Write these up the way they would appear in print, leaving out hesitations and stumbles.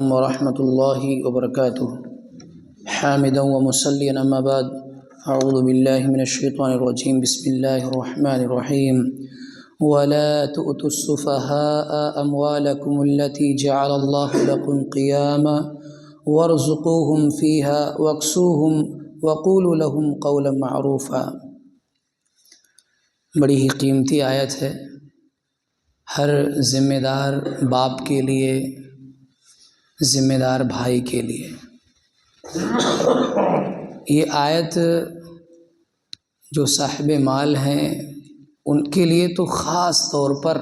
ورحمۃ اللہ وبرکاتہ حامدا ومصلیا اما بعد اعوذ باللہ من الشیطان الرجیم بسم اللہ الرحمن الرحیم ولا تؤتوا السفهاء اموالکم التي جعل اللہ لكم قیاما وارزقوهم فيها واكسوهم وقولوا لهم قولا معروفا۔ بڑی ہی قیمتی آیت ہے ہر ذمہ دار باپ کے لیے، ذمہ دار بھائی کے لیے۔ یہ آیت جو صاحب مال ہیں ان کے لیے تو خاص طور پر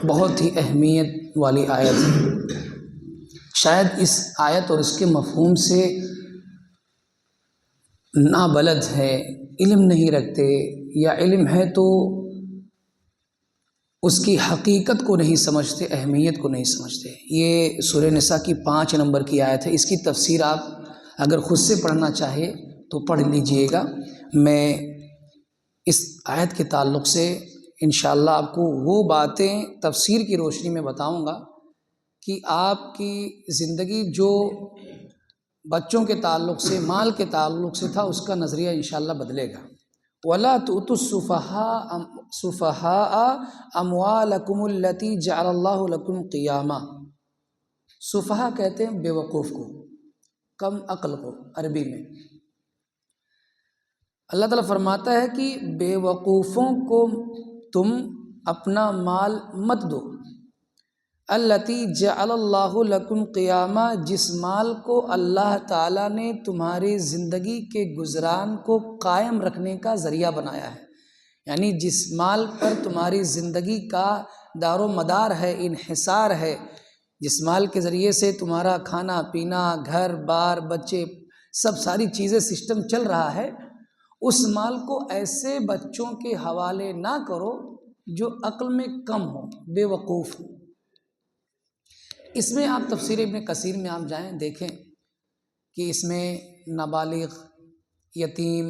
بہت ہی اہمیت والی آیت ہے۔ شاید اس آیت اور اس کے مفہوم سے نابلد ہے، علم نہیں رکھتے، یا علم ہے تو اس کی حقیقت کو نہیں سمجھتے، اہمیت کو نہیں سمجھتے۔ یہ سورہ نساء کی 5 نمبر کی آیت ہے۔ اس کی تفسیر آپ اگر خود سے پڑھنا چاہے تو پڑھ لیجئے گا۔ میں اس آیت کے تعلق سے انشاءاللہ آپ کو وہ باتیں تفسیر کی روشنی میں بتاؤں گا کہ آپ کی زندگی جو بچوں کے تعلق سے، مال کے تعلق سے تھا، اس کا نظریہ انشاءاللہ بدلے گا۔ وَلَا تُؤْتُوا السُّفَهَاءَ أَمْوَالَكُمُ الَّتِي جَعَلَ اللَّهُ لَكُمْ قِيَامًا۔ سفہا کہتے ہیں بے وقوف کو، کم عقل کو عربی میں۔ اللہ تعالیٰ فرماتا ہے کہ بے وقوفوں کو تم اپنا مال مت دو۔ الَّتِي جَعَلَ اللَّهُ لَكُمْ قِيَامًا، جس مال کو اللہ تعالیٰ نے تمہاری زندگی کے گزران کو قائم رکھنے کا ذریعہ بنایا ہے، یعنی جس مال پر تمہاری زندگی کا دار و مدار ہے، انحصار ہے، جس مال کے ذریعے سے تمہارا کھانا پینا، گھر بار، بچے، سب ساری چیزیں سسٹم چل رہا ہے، اس مال کو ایسے بچوں کے حوالے نہ کرو جو عقل میں کم ہو، بے وقوف ہو۔ اس میں آپ تفسیر ابن کثیر میں آپ جائیں دیکھیں کہ اس میں نابالغ، یتیم،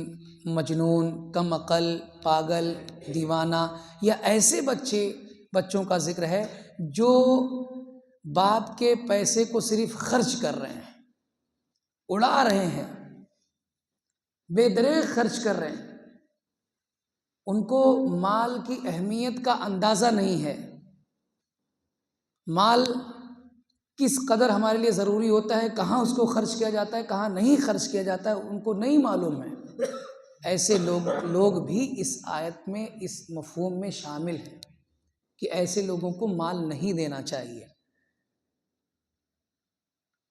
مجنون، کم عقل، پاگل، دیوانہ، یا ایسے بچوں کا ذکر ہے جو باپ کے پیسے کو صرف خرچ کر رہے ہیں، اڑا رہے ہیں، بے دریغ خرچ کر رہے ہیں، ان کو مال کی اہمیت کا اندازہ نہیں ہے، مال کس قدر ہمارے لیے ضروری ہوتا ہے، کہاں اس کو خرچ کیا جاتا ہے، کہاں نہیں خرچ کیا جاتا ہے، ان کو نہیں معلوم ہے۔ ایسے لوگ بھی اس آیت میں، اس مفہوم میں شامل ہیں کہ ایسے لوگوں کو مال نہیں دینا چاہیے۔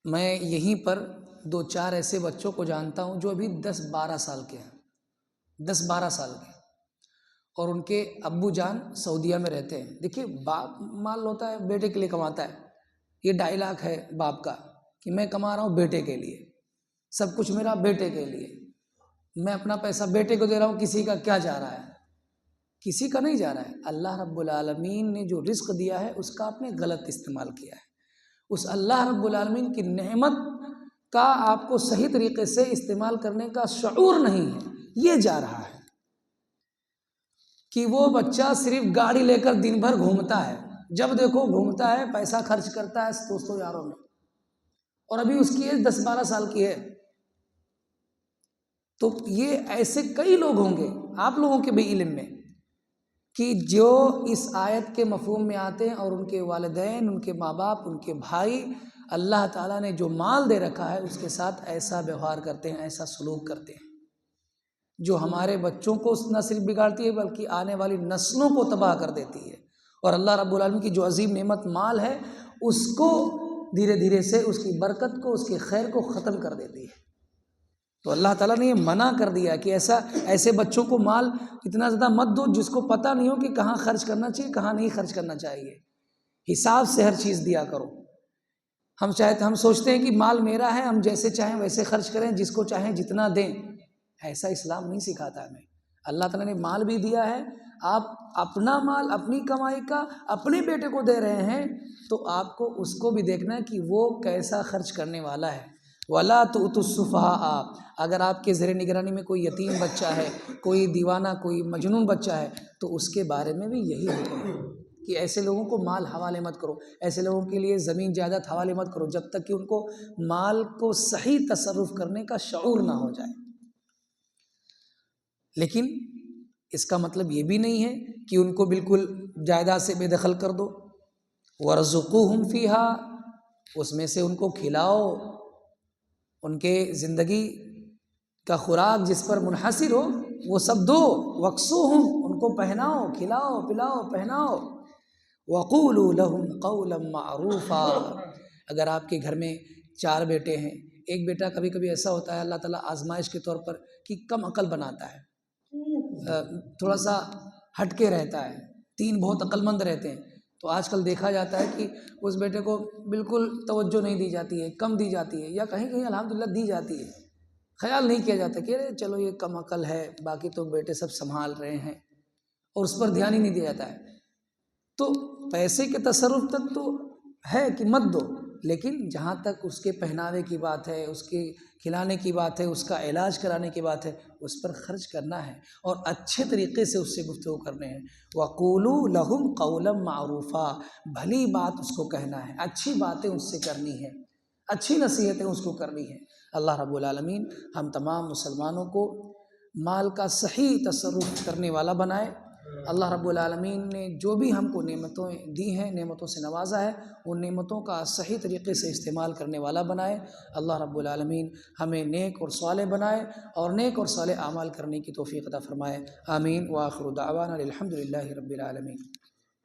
میں یہیں پر 2-4 ایسے بچوں کو جانتا ہوں جو ابھی 10-12 سال کے ہیں، 10-12 سال کے، اور ان کے ابو جان سعودیہ میں رہتے ہیں۔ دیکھیے، باپ مال ہوتا ہے بیٹے کے لیے کماتا ہے، یہ ڈائلاگ ہے باپ کا کہ میں کما رہا ہوں بیٹے کے لیے، سب کچھ میرا بیٹے کے لیے، میں اپنا پیسہ بیٹے کو دے رہا ہوں، کسی کا کیا جا رہا ہے؟ کسی کا نہیں جا رہا ہے۔ اللہ رب العالمین نے جو رزق دیا ہے اس کا آپ نے غلط استعمال کیا ہے، اس اللہ رب العالمین کی نعمت کا آپ کو صحیح طریقے سے استعمال کرنے کا شعور نہیں ہے، یہ جا رہا ہے کہ وہ بچہ صرف گاڑی لے کر دن بھر گھومتا ہے، جب دیکھو گھومتا ہے، پیسہ خرچ کرتا ہے دوستوں یاروں میں، اور ابھی اس کی ایج 10-12 سال کی ہے۔ تو یہ ایسے کئی لوگ ہوں گے آپ لوگوں کے بھی علم میں کہ جو اس آیت کے مفہوم میں آتے ہیں، اور ان کے والدین، ان کے ماں باپ، ان کے بھائی، اللہ تعالیٰ نے جو مال دے رکھا ہے اس کے ساتھ ایسا ویوہار کرتے ہیں، ایسا سلوک کرتے ہیں، جو ہمارے بچوں کو نہ صرف بگاڑتی ہے بلکہ آنے والی نسلوں کو تباہ کر دیتی ہے۔ اور اللہ رب العالمین کی جو عظیم نعمت مال ہے اس کو دھیرے دھیرے سے، اس کی برکت کو، اس کے خیر کو ختم کر دیتی ہے۔ تو اللہ تعالیٰ نے یہ منع کر دیا کہ ایسے بچوں کو مال اتنا زیادہ مت دو جس کو پتہ نہیں ہو کہ کہاں خرچ کرنا چاہیے، کہاں نہیں خرچ کرنا چاہیے۔ حساب سے ہر چیز دیا کرو۔ ہم سوچتے ہیں کہ مال میرا ہے، ہم جیسے چاہیں ویسے خرچ کریں، جس کو چاہیں جتنا دیں، ایسا اسلام نہیں سکھاتا ہمیں۔ اللہ تعالیٰ نے مال بھی دیا ہے، آپ اپنا مال اپنی کمائی کا اپنے بیٹے کو دے رہے ہیں تو آپ کو اس کو بھی دیکھنا ہے کہ وہ کیسا خرچ کرنے والا ہے۔ وَلَا تُؤْتُوا السُّفَهَاءَ، اگر آپ کے زیر نگرانی میں کوئی یتیم بچہ ہے، کوئی دیوانہ، کوئی مجنون بچہ ہے، تو اس کے بارے میں بھی یہی حکم ہے کہ ایسے لوگوں کو مال حوالے مت کرو، ایسے لوگوں کے لیے زمین جائیداد حوالے مت کرو جب تک کہ ان کو مال کو صحیح تصرف کرنے کا شعور نہ ہو جائے۔ لیکن اس کا مطلب یہ بھی نہیں ہے کہ ان کو بالکل جائیداد سے بے دخل کر دو۔ وَارْزُقُوهُمْ فِيهَا، اس میں سے ان کو کھلاؤ، ان کے زندگی کا خوراک جس پر منحصر ہو وہ سب دو۔ وَاكْسُوهُمْ، ان کو پہناؤ، کھلاؤ پلاؤ پہناؤ۔ وَقُولُوا لَهُمْ قَوْلًا مَعْرُوفًا، اگر آپ کے گھر میں 4 بیٹے ہیں، ایک بیٹا کبھی کبھی ایسا ہوتا ہے اللہ تعالیٰ آزمائش کے طور پر کہ کم عقل بناتا ہے، تھوڑا سا ہٹ کے رہتا ہے، 3 بہت عقل مند رہتے ہیں، تو آج کل دیکھا جاتا ہے کہ اس بیٹے کو بالکل توجہ نہیں دی جاتی ہے، کم دی جاتی ہے، یا کہیں کہیں الحمدللہ دی جاتی ہے، خیال نہیں کیا جاتا کہ چلو یہ کم عقل ہے، باقی تو بیٹے سب سنبھال رہے ہیں، اور اس پر دھیان ہی نہیں دیا جاتا ہے۔ تو پیسے کے تصرف تک تو ہے کہ مت دو، لیکن جہاں تک اس کے پہناوے کی بات ہے، اس کے کھلانے کی بات ہے، اس کا علاج کرانے کی بات ہے، اس پر خرچ کرنا ہے اور اچھے طریقے سے اس سے گفتگو کرنے ہیں۔ وَقُولُوا لَهُمْ قَوْلًا مَعْرُوفًا، بھلی بات اس کو کہنا ہے، اچھی باتیں اس سے کرنی ہے، اچھی نصیحتیں اس کو کرنی ہے۔ اللہ رب العالمین ہم تمام مسلمانوں کو مال کا صحیح تصرف کرنے والا بنائے۔ اللہ رب العالمین نے جو بھی ہم کو نعمتیں دی ہیں، نعمتوں سے نوازا ہے، ان نعمتوں کا صحیح طریقے سے استعمال کرنے والا بنائے۔ اللہ رب العالمین ہمیں نیک اور صالح بنائے اور نیک اور صالح اعمال کرنے کی توفیق عطا فرمائے۔ آمین۔ وآخر دعوانا الحمد للہ رب العالمین۔